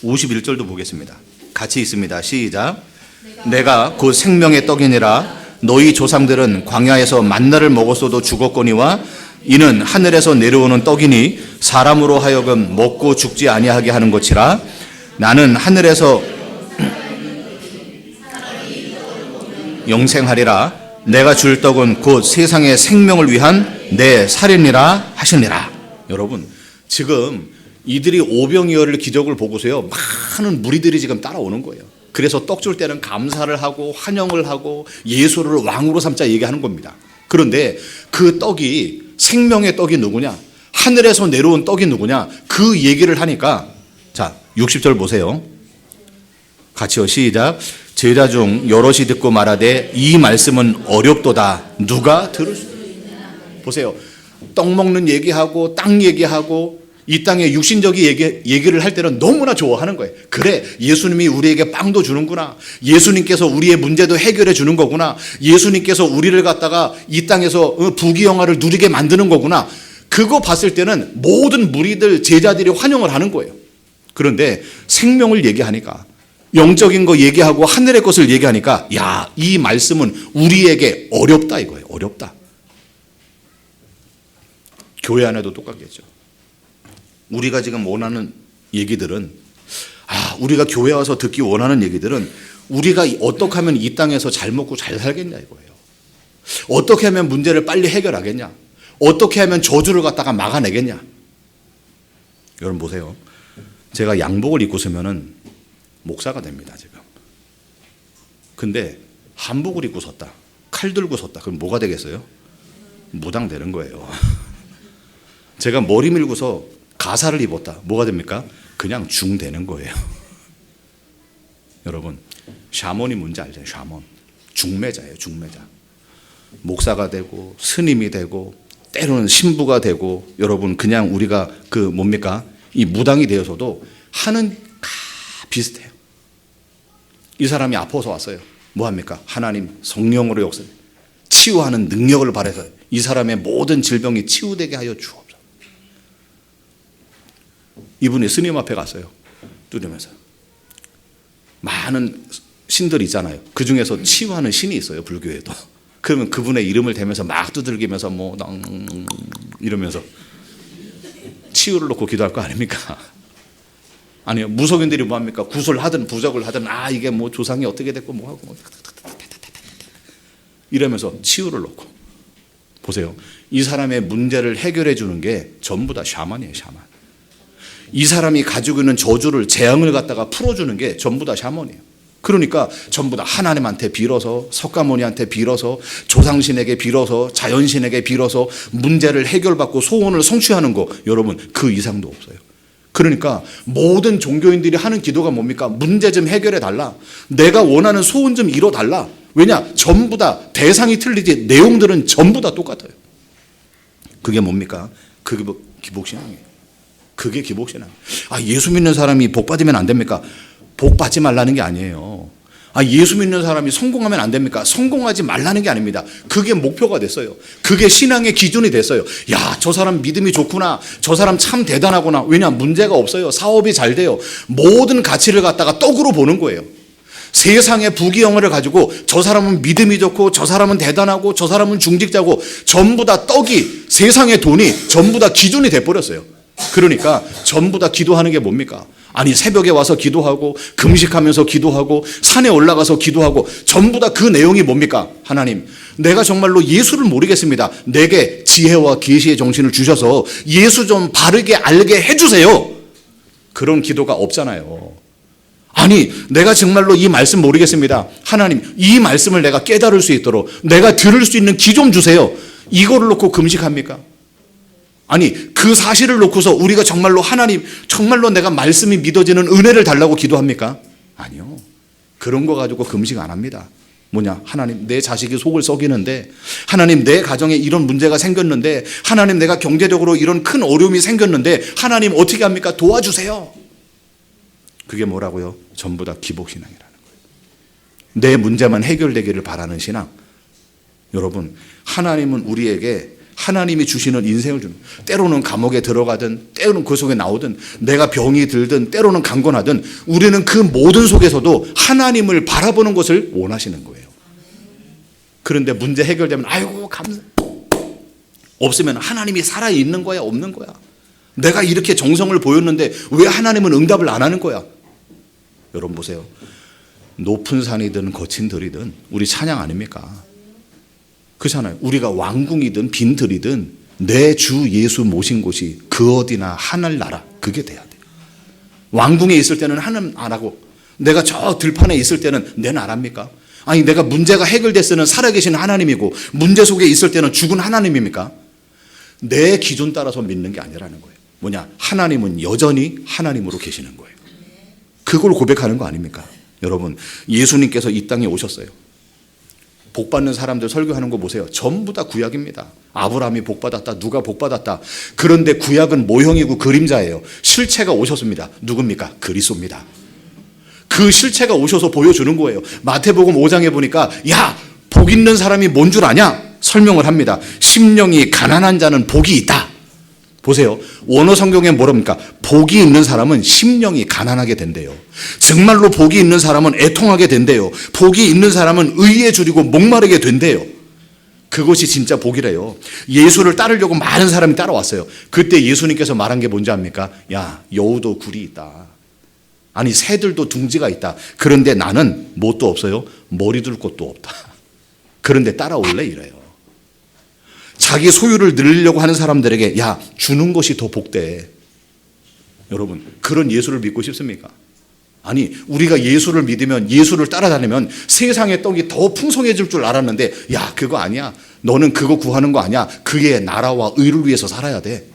51절도 보겠습니다. 같이 있습니다. 시작. 내가 곧 생명의 떡이니라. 너희 조상들은 광야에서 만나를 먹었어도 죽었거니와 이는 하늘에서 내려오는 떡이니 사람으로 하여금 먹고 죽지 아니하게 하는 것이라. 나는 하늘에서 영생하리라. 내가 줄 떡은 곧 세상의 생명을 위한 내 살이니라 하시니라. 여러분, 지금 이들이 오병이어를 기적을 보고서요, 많은 무리들이 지금 따라오는 거예요. 그래서 떡 줄 때는 감사를 하고 환영을 하고 예수를 왕으로 삼자 얘기하는 겁니다. 그런데 그 떡이 생명의 떡이 누구냐? 하늘에서 내려온 떡이 누구냐? 그 얘기를 하니까, 자, 60절 보세요. 같이요. 시작. 제자 중 여럿이 듣고 말하되 이 말씀은 어렵도다. 누가 들을 수 있느냐? 보세요. 떡 먹는 얘기하고 땅 얘기하고 이 땅의 육신적인 얘기를 할 때는 너무나 좋아하는 거예요. 그래, 예수님이 우리에게 빵도 주는구나. 예수님께서 우리의 문제도 해결해 주는 거구나. 예수님께서 우리를 갖다가 이 땅에서 부귀영화를 누리게 만드는 거구나. 그거 봤을 때는 모든 무리들, 제자들이 환영을 하는 거예요. 그런데 생명을 얘기하니까, 영적인 거 얘기하고 하늘의 것을 얘기하니까, 야, 이 말씀은 우리에게 어렵다 이거예요. 어렵다. 교회 안에도 똑같겠죠. 우리가 지금 원하는 얘기들은, 우리가 교회 와서 듣기 원하는 얘기들은 우리가 어떻게 하면 이 땅에서 잘 먹고 잘 살겠냐 이거예요. 어떻게 하면 문제를 빨리 해결하겠냐? 어떻게 하면 저주를 갖다가 막아내겠냐? 여러분 보세요. 제가 양복을 입고 서면은 목사가 됩니다, 지금. 근데 한복을 입고 섰다, 칼 들고 섰다, 그럼 뭐가 되겠어요? 무당 되는 거예요. 제가 머리 밀고서 가사를 입었다, 뭐가 됩니까? 그냥 중 되는 거예요. 여러분, 샤먼이 뭔지 알죠? 샤먼. 중매자예요, 중매자. 목사가 되고 스님이 되고 때로는 신부가 되고, 여러분 그냥 우리가 그 뭡니까? 이 무당이 되어서도 하는 다 비슷해요. 이 사람이 아파서 왔어요. 뭐합니까? 하나님 성령으로 역사 치유하는 능력을 바라서 이 사람의 모든 질병이 치유되게 하여 주옵소서. 이분이 스님 앞에 갔어요. 두드리면서. 많은 신들이 있잖아요. 그 중에서 치유하는 신이 있어요, 불교에도. 그러면 그분의 이름을 대면서 막 두들기면서 뭐 이러면서 치유를 놓고 기도할 거 아닙니까? 아니요. 무속인들이 뭐합니까? 구슬하든 부적을 하든 이게 뭐 조상이 어떻게 됐고 뭐하고 뭐 이러면서 치유를 놓고. 보세요. 이 사람의 문제를 해결해 주는 게 전부 다 샤만이에요. 샤만. 이 사람이 가지고 있는 저주를, 재앙을 갖다가 풀어주는 게 전부 다 샤먼이에요. 그러니까 전부 다 하나님한테 빌어서, 석가모니한테 빌어서, 조상신에게 빌어서, 자연신에게 빌어서 문제를 해결받고 소원을 성취하는 거, 여러분 그 이상도 없어요. 그러니까 모든 종교인들이 하는 기도가 뭡니까? 문제 좀 해결해 달라. 내가 원하는 소원 좀 이뤄 달라. 왜냐? 전부 다 대상이 틀리지 내용들은 전부 다 똑같아요. 그게 뭡니까? 그게 기복신앙이에요. 그게 기복신앙. 예수 믿는 사람이 복 받으면 안 됩니까? 복 받지 말라는 게 아니에요. 예수 믿는 사람이 성공하면 안 됩니까? 성공하지 말라는 게 아닙니다. 그게 목표가 됐어요. 그게 신앙의 기준이 됐어요. 야, 저 사람 믿음이 좋구나. 저 사람 참 대단하구나. 왜냐? 문제가 없어요. 사업이 잘 돼요. 모든 가치를 갖다가 떡으로 보는 거예요. 세상의 부귀영화를 가지고 저 사람은 믿음이 좋고 저 사람은 대단하고 저 사람은 중직자고 전부 다 떡이, 세상의 돈이 전부 다 기준이 돼버렸어요. 그러니까 전부 다 기도하는 게 뭡니까? 새벽에 와서 기도하고 금식하면서 기도하고 산에 올라가서 기도하고 전부 다 그 내용이 뭡니까? 하나님, 내가 정말로 예수를 모르겠습니다. 내게 지혜와 계시의 정신을 주셔서 예수 좀 바르게 알게 해주세요. 그런 기도가 없잖아요. 내가 정말로 이 말씀 모르겠습니다. 하나님, 이 말씀을 내가 깨달을 수 있도록 내가 들을 수 있는 기 좀 주세요. 이거를 놓고 금식합니까? 그 사실을 놓고서 우리가 정말로 하나님, 정말로 내가 말씀이 믿어지는 은혜를 달라고 기도합니까? 아니요. 그런 거 가지고 금식 안 합니다. 뭐냐? 하나님, 내 자식이 속을 썩이는데, 하나님, 내 가정에 이런 문제가 생겼는데, 하나님, 내가 경제적으로 이런 큰 어려움이 생겼는데, 하나님 어떻게 합니까? 도와주세요. 그게 뭐라고요? 전부 다 기복신앙이라는 거예요. 내 문제만 해결되기를 바라는 신앙. 여러분, 하나님은 우리에게 하나님이 주시는 인생을 주는, 때로는 감옥에 들어가든 때로는 그 속에 나오든 내가 병이 들든 때로는 강건하든 우리는 그 모든 속에서도 하나님을 바라보는 것을 원하시는 거예요. 그런데 문제 해결되면 아이고 감사, 없으면 하나님이 살아있는 거야 없는 거야? 내가 이렇게 정성을 보였는데 왜 하나님은 응답을 안 하는 거야? 여러분 보세요. 높은 산이든 거친 들이든 우리 찬양 아닙니까? 그렇잖아요. 우리가 왕궁이든 빈들이든 내 주 예수 모신 곳이 그 어디나 하늘나라, 그게 돼야 돼요. 왕궁에 있을 때는 하나님 안 하고 내가 저 들판에 있을 때는 내 나라입니까? 내가 문제가 해결됐을 때는 살아계신 하나님이고 문제 속에 있을 때는 죽은 하나님입니까? 내 기준 따라서 믿는 게 아니라는 거예요. 뭐냐? 하나님은 여전히 하나님으로 계시는 거예요. 그걸 고백하는 거 아닙니까? 여러분, 예수님께서 이 땅에 오셨어요. 복받는 사람들 설교하는 거 보세요. 전부 다 구약입니다. 아브라함이 복받았다. 누가 복받았다. 그런데 구약은 모형이고 그림자예요. 실체가 오셨습니다. 누굽니까? 그리스도입니다. 그 실체가 오셔서 보여주는 거예요. 마태복음 5장에 보니까 복 있는 사람이 뭔 줄 아냐? 설명을 합니다. 심령이 가난한 자는 복이 있다. 보세요. 원어 성경에 뭐랍니까? 복이 있는 사람은 심령이 가난하게 된대요. 정말로 복이 있는 사람은 애통하게 된대요. 복이 있는 사람은 의에 줄이고 목마르게 된대요. 그것이 진짜 복이래요. 예수를 따르려고 많은 사람이 따라왔어요. 그때 예수님께서 말한 게 뭔지 압니까? 여우도 굴이 있다. 새들도 둥지가 있다. 그런데 나는 뭣도 없어요? 머리 둘 곳도 없다. 그런데 따라올래? 이래요. 자기 소유를 늘리려고 하는 사람들에게 주는 것이 더 복돼. 여러분, 그런 예수를 믿고 싶습니까? 우리가 예수를 믿으면, 예수를 따라다니면 세상의 떡이 더 풍성해질 줄 알았는데 그거 아니야. 너는 그거 구하는 거 아니야. 그의 나라와 의를 위해서 살아야 돼.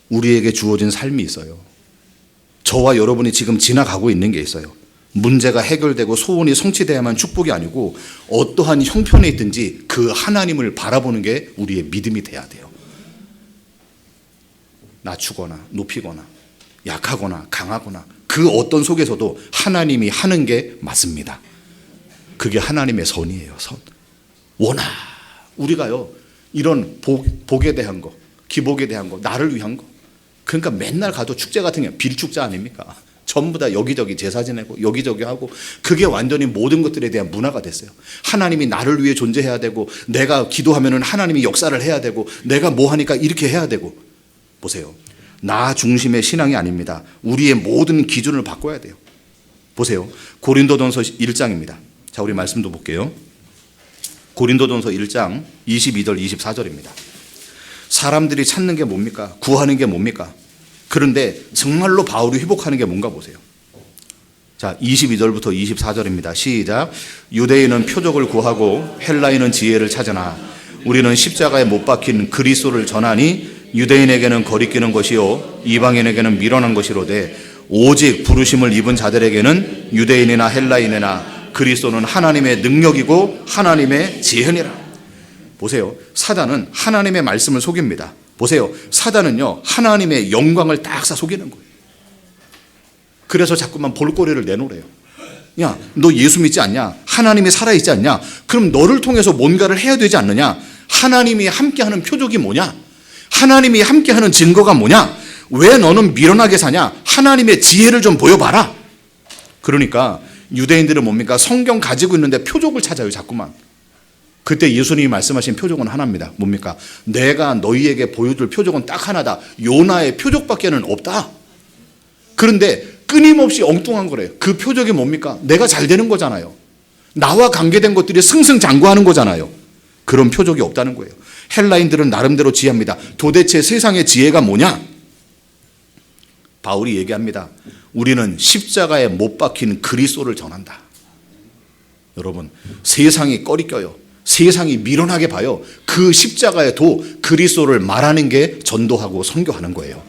우리에게 주어진 삶이 있어요. 저와 여러분이 지금 지나가고 있는 게 있어요. 문제가 해결되고 소원이 성취돼야만 축복이 아니고 어떠한 형편에 있든지 그 하나님을 바라보는 게 우리의 믿음이 돼야 돼요. 낮추거나 높이거나 약하거나 강하거나 그 어떤 속에서도 하나님이 하는 게 맞습니다. 그게 하나님의 선이에요. 선. 워낙 우리가요 이런 복에 대한 거, 기복에 대한 거, 나를 위한 거, 그러니까 맨날 가도 축제 같은 게 빌축제 아닙니까? 전부 다 여기저기 제사 지내고 여기저기 하고 그게 완전히 모든 것들에 대한 문화가 됐어요. 하나님이 나를 위해 존재해야 되고 내가 기도하면은 하나님이 역사를 해야 되고 내가 뭐 하니까 이렇게 해야 되고 보세요. 나 중심의 신앙이 아닙니다. 우리의 모든 기준을 바꿔야 돼요. 보세요. 고린도전서 1장입니다. 자, 우리 말씀도 볼게요. 고린도전서 1장 22절 24절입니다. 사람들이 찾는 게 뭡니까? 구하는 게 뭡니까? 그런데 정말로 바울이 회복하는 게 뭔가 보세요. 자, 22절부터 24절입니다. 시작. 유대인은 표적을 구하고 헬라인은 지혜를 찾으나 우리는 십자가에 못 박힌 그리스도를 전하니 유대인에게는 거리끼는 것이요 이방인에게는 미련한 것이로되 오직 부르심을 입은 자들에게는 유대인이나 헬라인이나 그리스도는 하나님의 능력이고 하나님의 지혜니라. 보세요. 사단은 하나님의 말씀을 속입니다. 보세요. 사단은요 하나님의 영광을 딱 사 속이는 거예요. 그래서 자꾸만 볼거리를 내놓으래요. 야, 너 예수 믿지 않냐? 하나님이 살아있지 않냐? 그럼 너를 통해서 뭔가를 해야 되지 않느냐? 하나님이 함께하는 표적이 뭐냐? 하나님이 함께하는 증거가 뭐냐? 왜 너는 미련하게 사냐? 하나님의 지혜를 좀 보여봐라. 그러니까 유대인들은 뭡니까? 성경 가지고 있는데 표적을 찾아요, 자꾸만. 그때 예수님이 말씀하신 표적은 하나입니다. 뭡니까? 내가 너희에게 보여줄 표적은 딱 하나다. 요나의 표적밖에는 없다. 그런데 끊임없이 엉뚱한 거래요. 그 표적이 뭡니까? 내가 잘 되는 거잖아요. 나와 관계된 것들이 승승장구하는 거잖아요. 그런 표적이 없다는 거예요. 헬라인들은 나름대로 지혜합니다. 도대체 세상의 지혜가 뭐냐? 바울이 얘기합니다. 우리는 십자가에 못 박힌 그리스도를 전한다. 여러분, 세상이 꺼리껴요. 세상이 미련하게 봐요. 그 십자가에 도 그리스도를 말하는 게 전도하고 선교하는 거예요.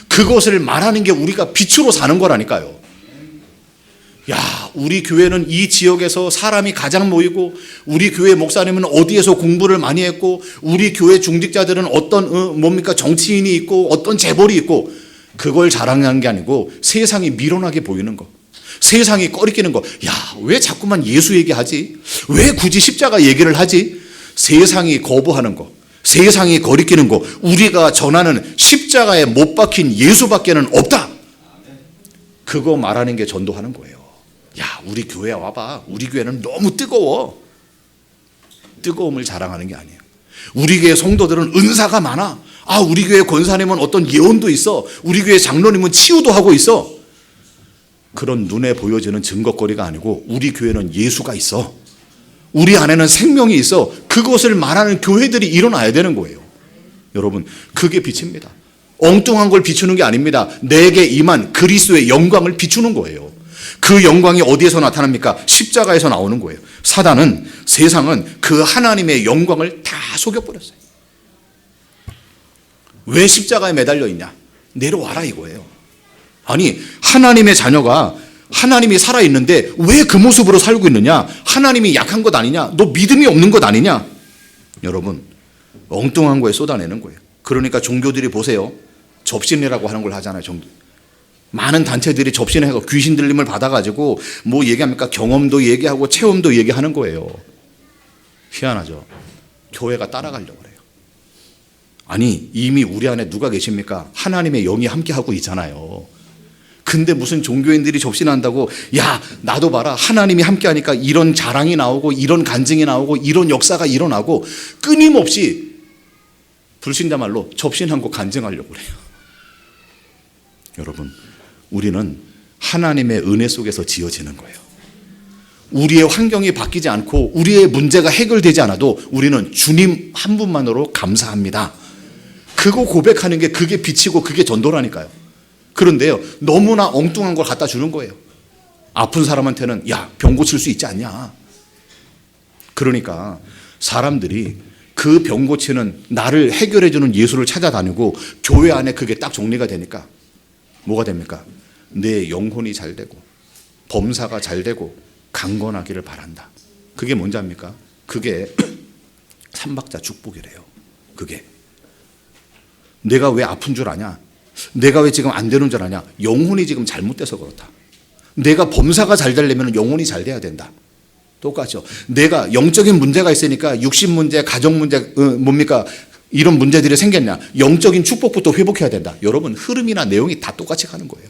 그것을 말하는 게 우리가 빛으로 사는 거라니까요. 야, 우리 교회는 이 지역에서 사람이 가장 모이고 우리 교회 목사님은 어디에서 공부를 많이 했고 우리 교회 중직자들은 어떤 뭡니까 정치인이 있고 어떤 재벌이 있고 그걸 자랑하는 게 아니고 세상이 미련하게 보이는 거, 세상이 꺼리끼는 거. 야, 왜 자꾸만 예수 얘기하지? 왜 굳이 십자가 얘기를 하지? 세상이 거부하는 거, 세상이 거리끼는 거, 우리가 전하는 십자가에 못 박힌 예수밖에는 없다. 그거 말하는 게 전도하는 거예요. 야, 우리 교회 와봐. 우리 교회는 너무 뜨거워. 뜨거움을 자랑하는 게 아니에요. 우리 교회 성도들은 은사가 많아. 아, 우리 교회 권사님은 어떤 예언도 있어. 우리 교회 장로님은 치유도 하고 있어. 그런 눈에 보여지는 증거거리가 아니고 우리 교회는 예수가 있어. 우리 안에는 생명이 있어. 그것을 말하는 교회들이 일어나야 되는 거예요. 여러분, 그게 빛입니다. 엉뚱한 걸 비추는 게 아닙니다. 내게 임한 그리스도의 영광을 비추는 거예요. 그 영광이 어디에서 나타납니까? 십자가에서 나오는 거예요. 사단은, 세상은 그 하나님의 영광을 다 속여버렸어요. 왜 십자가에 매달려 있냐? 내려와라 이거예요. 아니, 하나님의 자녀가 하나님이 살아있는데 왜 그 모습으로 살고 있느냐? 하나님이 약한 것 아니냐? 너 믿음이 없는 것 아니냐? 여러분, 엉뚱한 거에 쏟아내는 거예요. 그러니까 종교들이 보세요. 접신이라고 하는 걸 하잖아요. 많은 단체들이 접신해서 귀신 들림을 받아가지고 뭐 얘기합니까? 경험도 얘기하고 체험도 얘기하는 거예요. 희한하죠. 교회가 따라가려고 그래요. 아니, 이미 우리 안에 누가 계십니까? 하나님의 영이 함께하고 있잖아요. 근데 무슨 종교인들이 접신한다고, 야, 나도 봐라. 하나님이 함께하니까 이런 자랑이 나오고 이런 간증이 나오고 이런 역사가 일어나고 끊임없이 불신자 말로 접신한 거 간증하려고 그래요. 여러분, 우리는 하나님의 은혜 속에서 지어지는 거예요. 우리의 환경이 바뀌지 않고 우리의 문제가 해결되지 않아도 우리는 주님 한 분만으로 감사합니다. 그거 고백하는 게 그게 빛이고 그게 전도라니까요. 그런데요, 너무나 엉뚱한 걸 갖다 주는 거예요. 아픈 사람한테는 야, 병 고칠 수 있지 않냐. 그러니까 사람들이 그 병 고치는 나를 해결해 주는 예수를 찾아다니고 교회 안에 그게 딱 정리가 되니까 뭐가 됩니까? 내 영혼이 잘 되고 범사가 잘 되고 강건하기를 바란다. 그게 뭔지 압니까? 그게 삼박자 축복이래요. 그게 내가 왜 아픈 줄 아냐? 내가 왜 지금 안 되는 줄 아냐? 영혼이 지금 잘못돼서 그렇다. 내가 범사가 잘 되려면 영혼이 잘 돼야 된다. 똑같죠. 내가 영적인 문제가 있으니까 육신 문제, 가정 문제, 뭡니까? 이런 문제들이 생겼냐? 영적인 축복부터 회복해야 된다. 여러분, 흐름이나 내용이 다 똑같이 가는 거예요.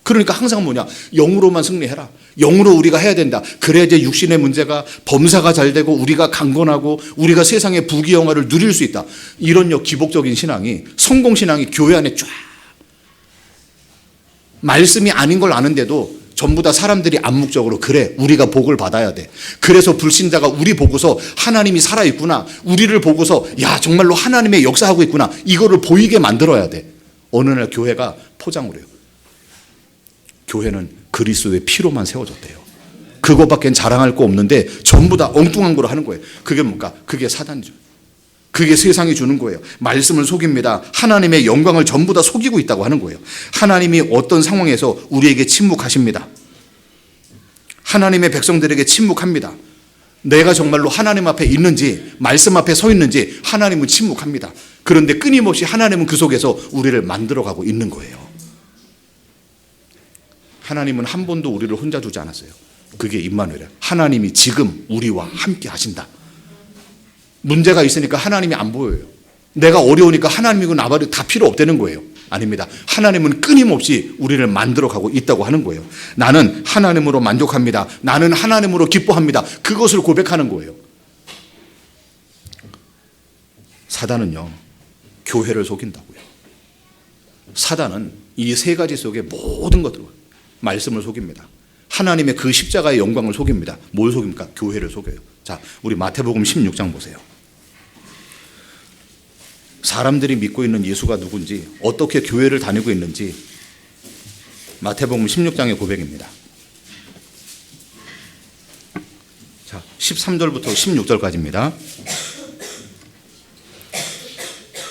그러니까 항상 뭐냐? 영으로만 승리해라. 영으로 우리가 해야 된다. 그래야 이제 육신의 문제가 범사가 잘 되고 우리가 강건하고 우리가 세상의 부귀영화를 누릴 수 있다. 이런 기복적인 신앙이, 성공신앙이 교회 안에 쫙, 말씀이 아닌 걸 아는데도 전부 다 사람들이 암묵적으로 그래, 우리가 복을 받아야 돼. 그래서 불신자가 우리 보고서 하나님이 살아있구나, 우리를 보고서 야 정말로 하나님의 역사하고 있구나, 이거를 보이게 만들어야 돼. 어느 날 교회가 포장을 해요. 교회는 그리스도의 피로만 세워졌대요. 그것밖엔 자랑할 거 없는데 전부 다 엉뚱한 거로 하는 거예요. 그게 뭔가? 그게 사단이죠. 그게 세상이 주는 거예요. 말씀을 속입니다. 하나님의 영광을 전부 다 속이고 있다고 하는 거예요. 하나님이 어떤 상황에서 우리에게 침묵하십니다. 하나님의 백성들에게 침묵합니다. 내가 정말로 하나님 앞에 있는지, 말씀 앞에 서 있는지 하나님은 침묵합니다. 그런데 끊임없이 하나님은 그 속에서 우리를 만들어가고 있는 거예요. 하나님은 한 번도 우리를 혼자 두지 않았어요. 그게 임마누엘이에요. 하나님이 지금 우리와 함께 하신다. 문제가 있으니까 하나님이 안 보여요. 내가 어려우니까 하나님이고 나발이 다 필요 없다는 거예요. 아닙니다. 하나님은 끊임없이 우리를 만들어가고 있다고 하는 거예요. 나는 하나님으로 만족합니다. 나는 하나님으로 기뻐합니다. 그것을 고백하는 거예요. 사단은요, 교회를 속인다고요. 사단은 이 세 가지 속에 모든 것들, 말씀을 속입니다. 하나님의 그 십자가의 영광을 속입니다. 뭘 속입니까? 교회를 속여요. 자, 우리 마태복음 16장 보세요. 사람들이 믿고 있는 예수가 누군지, 어떻게 교회를 다니고 있는지 마태복음 16장의 고백입니다. 자, 13절부터 16절까지입니다.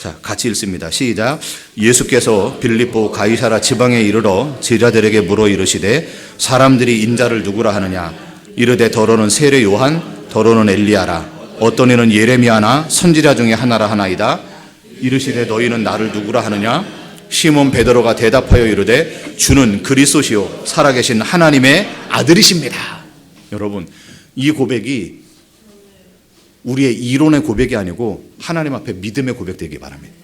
자, 같이 읽습니다. 시작. 예수께서 빌립보 가이사라 지방에 이르러 제자들에게 물어 이르시되 사람들이 인자를 누구라 하느냐? 이르되 더러는 세례 요한, 더러는 엘리야라. 어떤 이는 예레미야나 선지자 중에 하나라 하나이다. 이르시되 너희는 나를 누구라 하느냐? 시몬 베드로가 대답하여 이르되 주는 그리스도시요 살아계신 하나님의 아들이십니다. 여러분, 이 고백이 우리의 이론의 고백이 아니고 하나님 앞에 믿음의 고백되기 바랍니다.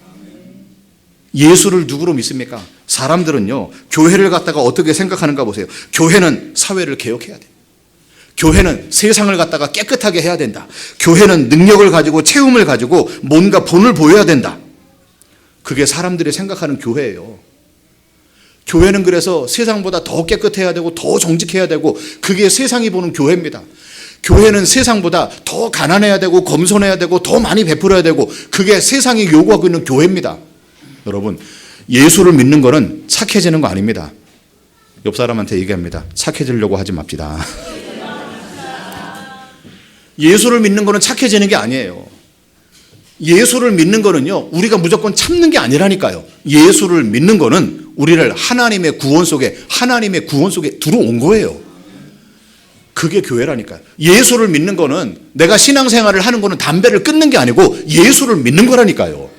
예수를 누구로 믿습니까? 사람들은요, 교회를 갖다가 어떻게 생각하는가 보세요. 교회는 사회를 개혁해야 돼. 교회는 세상을 갖다가 깨끗하게 해야 된다. 교회는 능력을 가지고 체험을 가지고 뭔가 본을 보여야 된다. 그게 사람들이 생각하는 교회예요. 교회는 그래서 세상보다 더 깨끗해야 되고 더 정직해야 되고, 그게 세상이 보는 교회입니다. 교회는 세상보다 더 가난해야 되고 겸손해야 되고 더 많이 베풀어야 되고, 그게 세상이 요구하고 있는 교회입니다. 여러분, 예수를 믿는 거는 착해지는 거 아닙니다. 옆 사람한테 얘기합니다. 착해지려고 하지 맙시다. 예수를 믿는 거는 착해지는 게 아니에요. 예수를 믿는 거는요, 우리가 무조건 참는 게 아니라니까요. 예수를 믿는 거는 우리를 하나님의 구원 속에 들어온 거예요. 그게 교회라니까요. 예수를 믿는 거는, 내가 신앙생활을 하는 거는 담배를 끊는 게 아니고 예수를 믿는 거라니까요.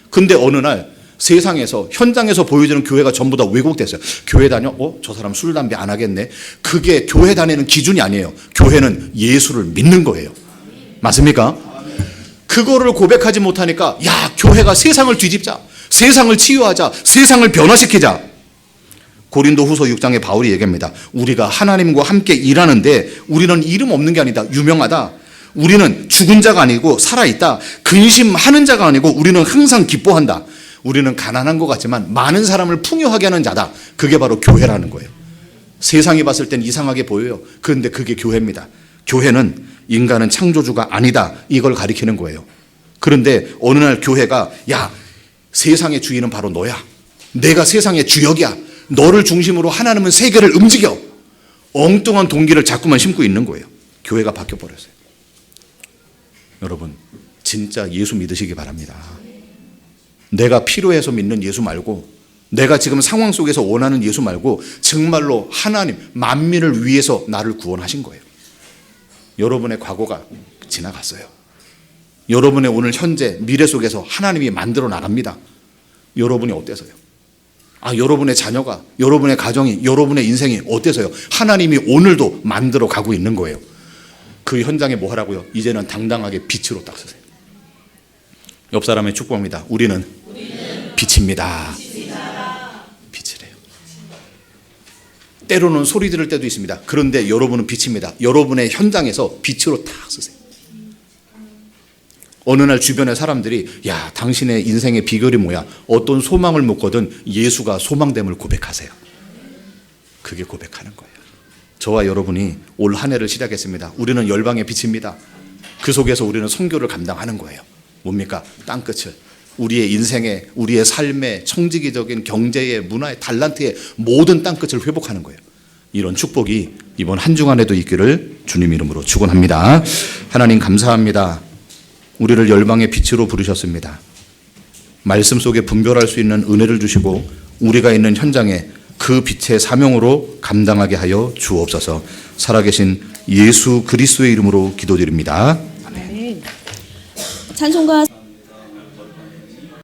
근데 어느 날 세상에서, 현장에서 보여주는 교회가 전부 다 왜곡됐어요. 교회 다녀? 저 사람 술, 담배 안 하겠네. 그게 교회 다니는 기준이 아니에요. 교회는 예수를 믿는 거예요. 맞습니까? 그거를 고백하지 못하니까, 야, 교회가 세상을 뒤집자, 세상을 치유하자, 세상을 변화시키자. 고린도 후서 6장에 바울이 얘기합니다. 우리가 하나님과 함께 일하는데 우리는 이름 없는 게 아니다. 유명하다. 우리는 죽은 자가 아니고 살아있다. 근심하는 자가 아니고 우리는 항상 기뻐한다. 우리는 가난한 것 같지만 많은 사람을 풍요하게 하는 자다. 그게 바로 교회라는 거예요. 세상이 봤을 땐 이상하게 보여요. 그런데 그게 교회입니다. 교회는 인간은 창조주가 아니다, 이걸 가리키는 거예요. 그런데 어느 날 교회가, 야, 세상의 주인은 바로 너야. 내가 세상의 주역이야. 너를 중심으로 하나님은 세계를 움직여. 엉뚱한 동기를 자꾸만 심고 있는 거예요. 교회가 바뀌어버렸어요. 여러분, 진짜 예수 믿으시기 바랍니다. 내가 필요해서 믿는 예수 말고, 내가 지금 상황 속에서 원하는 예수 말고, 정말로 하나님, 만민을 위해서 나를 구원하신 거예요. 여러분의 과거가 지나갔어요. 여러분의 오늘 현재 미래 속에서 하나님이 만들어 나갑니다. 여러분이 어때서요? 여러분의 자녀가, 여러분의 가정이, 여러분의 인생이 어때서요? 하나님이 오늘도 만들어 가고 있는 거예요. 그 현장에 뭐 하라고요? 이제는 당당하게 빛으로 딱 서세요. 옆 사람의 축복합니다. 우리는 빛입니다. 빛이래요. 때로는 소리 지를 때도 있습니다. 그런데 여러분은 빛입니다. 여러분의 현장에서 빛으로 탁 쓰세요. 어느 날 주변의 사람들이 야, 당신의 인생의 비결이 뭐야? 어떤 소망을 묻거든 예수가 소망됨을 고백하세요. 그게 고백하는 거예요. 저와 여러분이 올 한 해를 시작했습니다. 우리는 열방의 빛입니다. 그 속에서 우리는 선교를 감당하는 거예요. 뭡니까? 땅끝을. 우리의 인생의, 우리의 삶의, 청지기적인 경제의, 문화의, 달란트의 모든 땅끝을 회복하는 거예요. 이런 축복이 이번 한 주간에도 있기를 주님 이름으로 축원합니다. 하나님 감사합니다. 우리를 열방의 빛으로 부르셨습니다. 말씀 속에 분별할 수 있는 은혜를 주시고 우리가 있는 현장에 그 빛의 사명으로 감당하게 하여 주옵소서. 살아계신 예수 그리스도의 이름으로 기도드립니다. 아멘. 찬송가